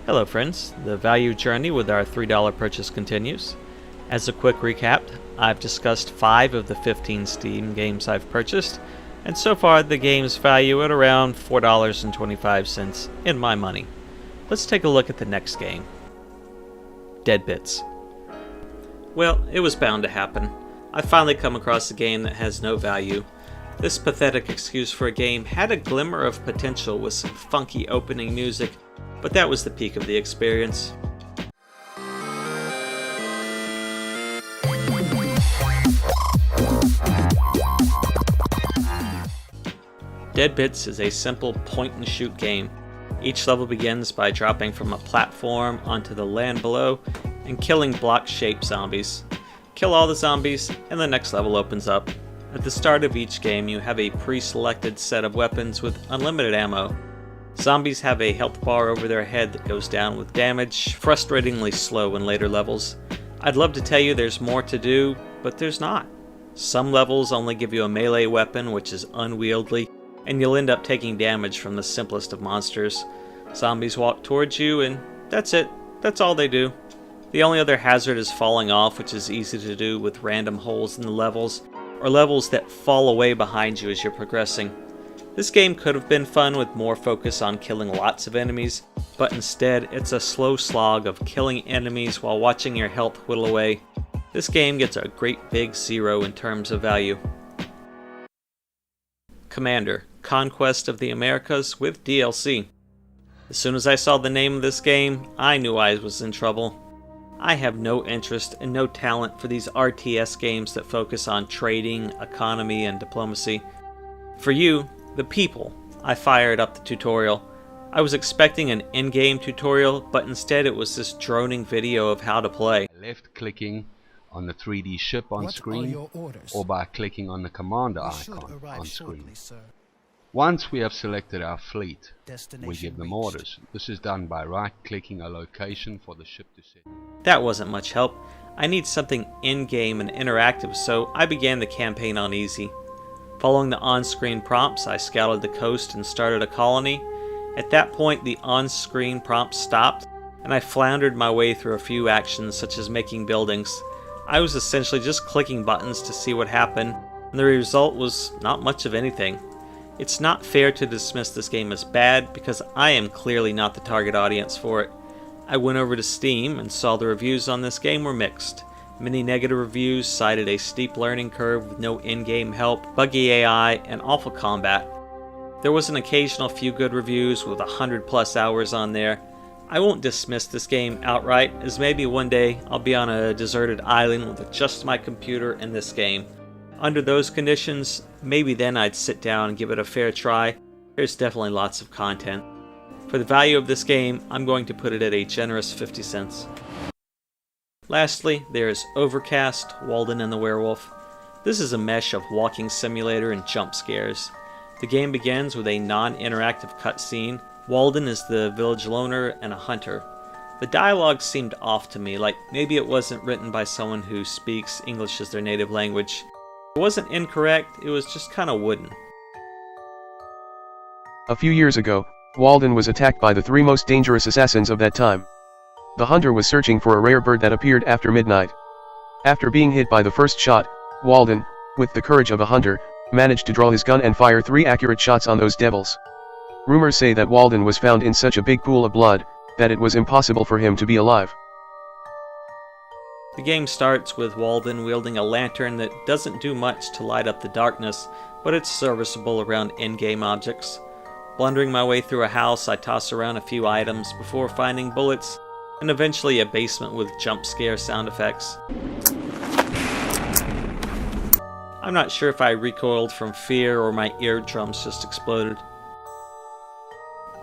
Hello friends, the value journey with our $3 purchase continues. As a quick recap, I've discussed 5 of the 15 Steam games I've purchased, and so far the games value at around $4.25 in my money. Let's take a look at the next game. Dead Bits. Well, it was bound to happen. I finally come across a game that has no value. This pathetic excuse for a game had a glimmer of potential with some funky opening music, but that was the peak of the experience. Dead Bits is a simple point-and-shoot game. Each level begins by dropping from a platform onto the land below and killing block-shaped zombies. Kill all the zombies, and the next level opens up. At the start of each game, you have a pre-selected set of weapons with unlimited ammo. Zombies have a health bar over their head that goes down with damage, frustratingly slow in later levels. I'd love to tell you there's more to do, but there's not. Some levels only give you a melee weapon, which is unwieldy, and you'll end up taking damage from the simplest of monsters. Zombies walk towards you, and that's it. That's all they do. The only other hazard is falling off, which is easy to do with random holes in the levels, or levels that fall away behind you as you're progressing. This game could have been fun with more focus on killing lots of enemies, but instead it's a slow slog of killing enemies while watching your health whittle away. This game gets a great big 0 in terms of value. Commander: Conquest of the Americas with DLC. As soon as I saw the name of this game, I knew I was in trouble. I have no interest and no talent for these RTS games that focus on trading, economy, and diplomacy. For you, the people, I fired up the tutorial. I was expecting an in-game tutorial, but instead it was this droning video of how to play. Left-clicking on the 3D ship on screen, or by clicking on the commander icon on screen. Once we have selected our fleet, we give them orders. This is done by right-clicking a location for the ship to set. That wasn't much help. I need something in-game and interactive, so I began the campaign on easy. Following the on-screen prompts, I scouted the coast and started a colony. At that point, the on-screen prompts stopped, and I floundered my way through a few actions such as making buildings. I was essentially just clicking buttons to see what happened, and the result was not much of anything. It's not fair to dismiss this game as bad, because I am clearly not the target audience for it. I went over to Steam and saw the reviews on this game were mixed. Many negative reviews cited a steep learning curve with no in-game help, buggy AI, and awful combat. There was an occasional few good reviews with 100+ hours on there. I won't dismiss this game outright, as maybe one day I'll be on a deserted island with just my computer and this game. Under those conditions, maybe then I'd sit down and give it a fair try. There's definitely lots of content. For the value of this game, I'm going to put it at a generous 50 cents. Lastly, there's Overcast, Walden and the Werewolf. This is a mesh of walking simulator and jump scares. The game begins with a non-interactive cutscene. Walden is the village loner and a hunter. The dialogue seemed off to me, like maybe it wasn't written by someone who speaks English as their native language. It wasn't incorrect, it was just kinda wooden. A few years ago, Walden was attacked by the 3 most dangerous assassins of that time. The hunter was searching for a rare bird that appeared after midnight. After being hit by the first shot, Walden, with the courage of a hunter, managed to draw his gun and fire 3 accurate shots on those devils. Rumors say that Walden was found in such a big pool of blood, that it was impossible for him to be alive. The game starts with Walden wielding a lantern that doesn't do much to light up the darkness, but it's serviceable around in-game objects. Blundering my way through a house, I toss around a few items before finding bullets, and eventually a basement with jump scare sound effects. I'm not sure if I recoiled from fear or my eardrums just exploded.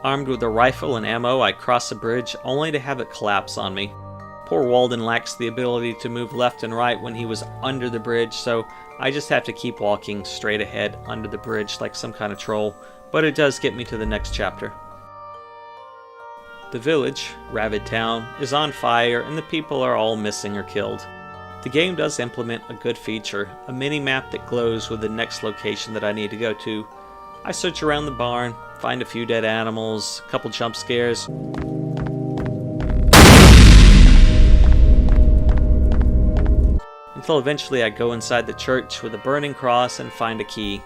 Armed with a rifle and ammo, I cross a bridge only to have it collapse on me. Poor Walden lacks the ability to move left and right when he was under the bridge, so I just have to keep walking straight ahead under the bridge like some kind of troll, but it does get me to the next chapter. The village, Ravid Town, is on fire and the people are all missing or killed. The game does implement a good feature, a mini-map that glows with the next location that I need to go to. I search around the barn, find a few dead animals, a couple jump scares, until eventually I go inside the church with a burning cross and find a key.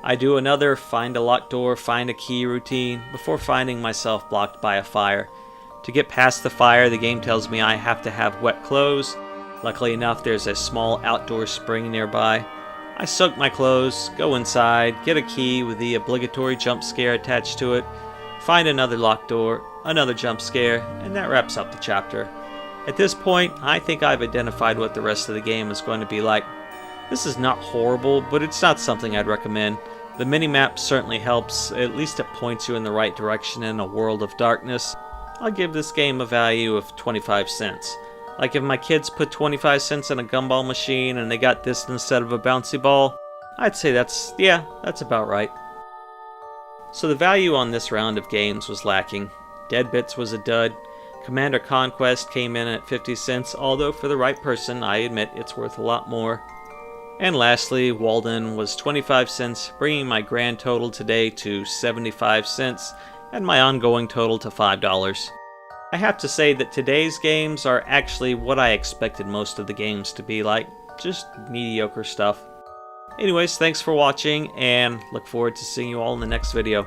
I do another find a locked door, find a key routine before finding myself blocked by a fire. To get past the fire, the game tells me I have to have wet clothes. Luckily enough, there's a small outdoor spring nearby. I soak my clothes, go inside, get a key with the obligatory jump scare attached to it, find another locked door, another jump scare, and that wraps up the chapter. At this point, I think I've identified what the rest of the game is going to be like. This is not horrible, but it's not something I'd recommend. The minimap certainly helps, at least it points you in the right direction in a world of darkness. I'll give this game a value of 25 cents. Like if my kids put 25 cents in a gumball machine and they got this instead of a bouncy ball, I'd say that's about right. So the value on this round of games was lacking. Dead Bits was a dud. Commander Conquest came in at 50 cents, although for the right person, I admit it's worth a lot more. And lastly, Walden was 25 cents, bringing my grand total today to 75 cents, and my ongoing total to $5. I have to say that today's games are actually what I expected most of the games to be like, just mediocre stuff. Anyways, thanks for watching, and look forward to seeing you all in the next video.